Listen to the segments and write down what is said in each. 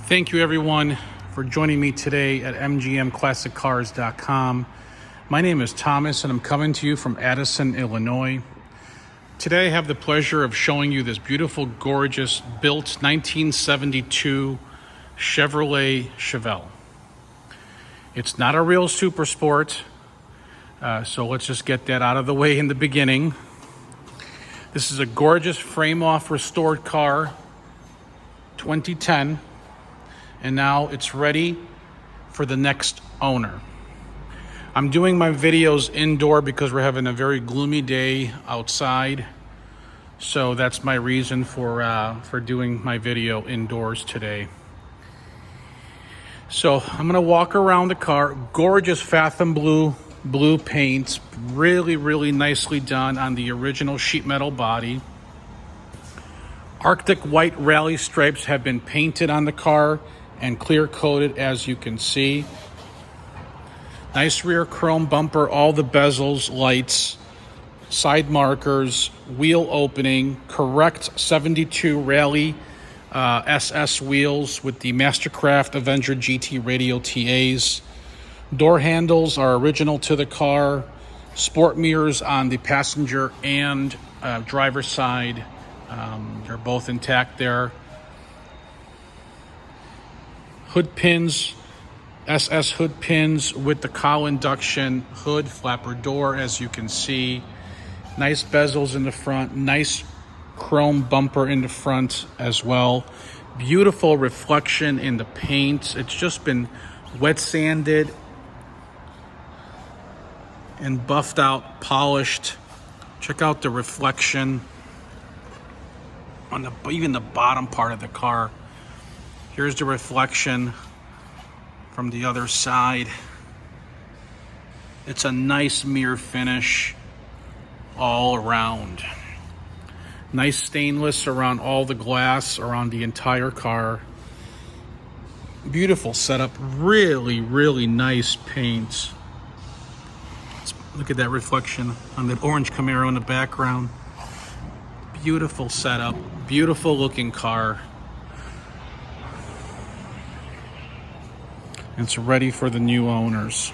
Thank you everyone for joining me today at mgmclassiccars.com. My name is Thomas and I'm coming to you from Addison, Illinois. Today I have the pleasure of showing you this beautiful, gorgeous, built 1972 Chevrolet Chevelle. It's not a real super sport, so let's just get that out of the way in the beginning. This is a gorgeous frame-off restored car, 2010. And now it's ready for the next owner. I'm doing my videos indoor because we're having a very gloomy day outside. So that's my reason for doing my video indoors today. So I'm gonna walk around the car. Gorgeous Fathom blue paint, really nicely done on the original sheet metal body. Arctic white rally stripes have been painted on the car and clear coated, as you can see. Nice rear chrome bumper, all the bezels, lights, side markers, wheel opening, correct 72 Rally SS wheels with the Mastercraft Avenger GT Radial TAs. Door handles are original to the car. Sport mirrors on the passenger and driver's side. They're both intact there. Hood pins, SS hood pins with the Cowl induction hood, flapper door, as you can see. Nice bezels in the front, nice chrome bumper in the front as well. Beautiful reflection in the paint. It's just been wet sanded and buffed out, polished. Check out the reflection on even the bottom part of the car. Here's the reflection from the other side. It's a nice mirror finish all around. Nice stainless around all the glass, around the entire car. Beautiful setup, really nice paint. Look at that reflection on that orange Camaro in the background. Beautiful setup, beautiful looking car. It's ready for the new owners.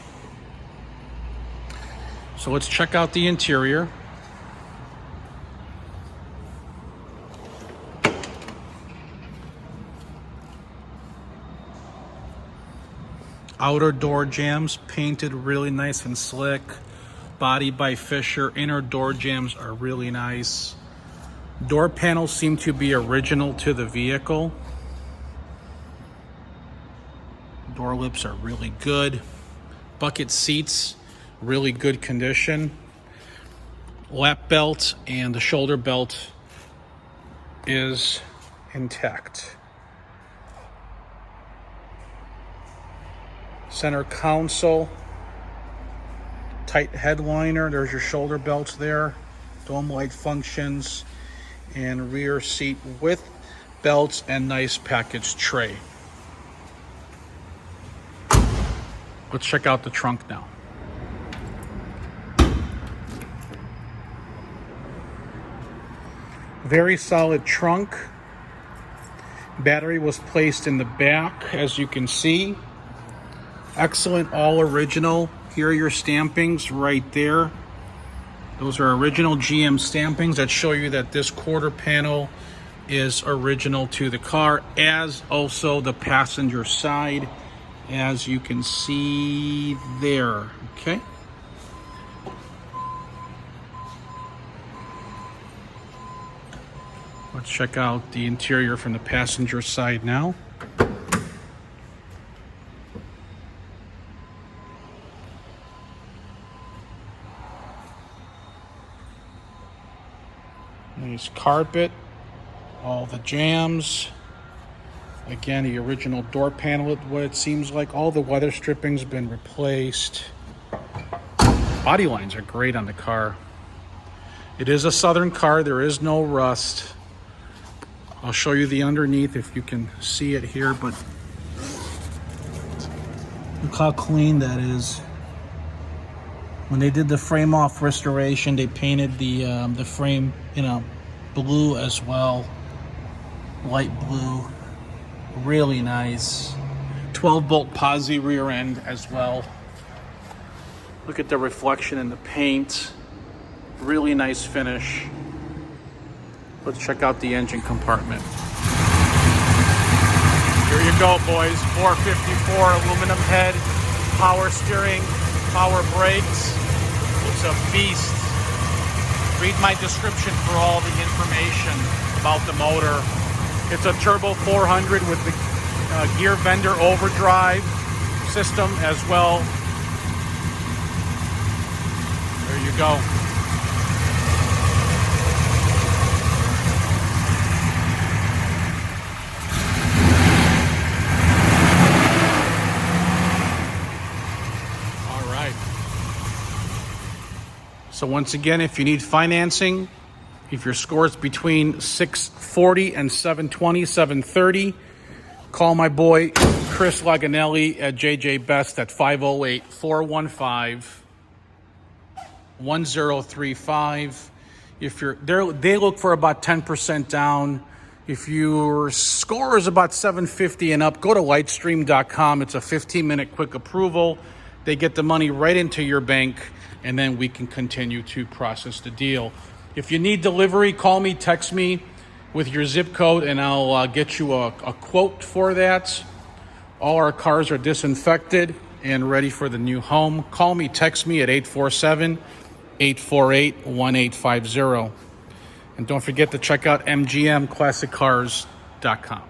So let's check out the interior. Outer door jambs painted really nice and slick. Body by Fisher. Inner door jambs are really nice. Door panels seem to be original to the vehicle. Door lips are really good. Bucket seats, really good condition. Lap belt and the shoulder belt is intact. Center console, tight headliner. There's your shoulder belts there. Dome light functions, and rear seat with belts and nice package tray. Let's check out the trunk now. Very solid trunk. Battery was placed in the back, as you can see. Excellent, all original. Here are your stampings right there. Those are original GM stampings that show you that this quarter panel is original to the car, as also the passenger side, as you can see there. Okay. Let's check out the interior from the passenger side now. Nice carpet, all the jambs. Again, the original door panel, what it seems like. All the weather stripping's been replaced. Body lines are great on the car. It is a Southern car, there is no rust. I'll show you the underneath if you can see it here, but look how clean that is. When they did the frame off restoration, they painted the frame, blue as well, light blue. Really nice. 12-bolt posi rear end as well. Look at the reflection in the paint. Really nice finish. Let's check out the engine compartment. Here you go, boys. 454 aluminum head, power steering, power brakes. It's a beast. Read my description for all the information about the motor. It's a turbo 400 with the gear Vendor Overdrive system as well. There you go. So once again, if you need financing, if your score is between 640 and 720, 730, call my boy Chris Laganelli at JJ Best at 508-415-1035. If you're there, they look for about 10% down. If your score is about 750 and up, go to lightstream.com. It's a 15-minute quick approval. They get the money right into your bank, and then we can continue to process the deal. If you need delivery, call me, text me with your zip code, and I'll get you a quote for that. All our cars are disinfected and ready for the new home. Call me, text me at 847-848-1850. And don't forget to check out mgmclassiccars.com.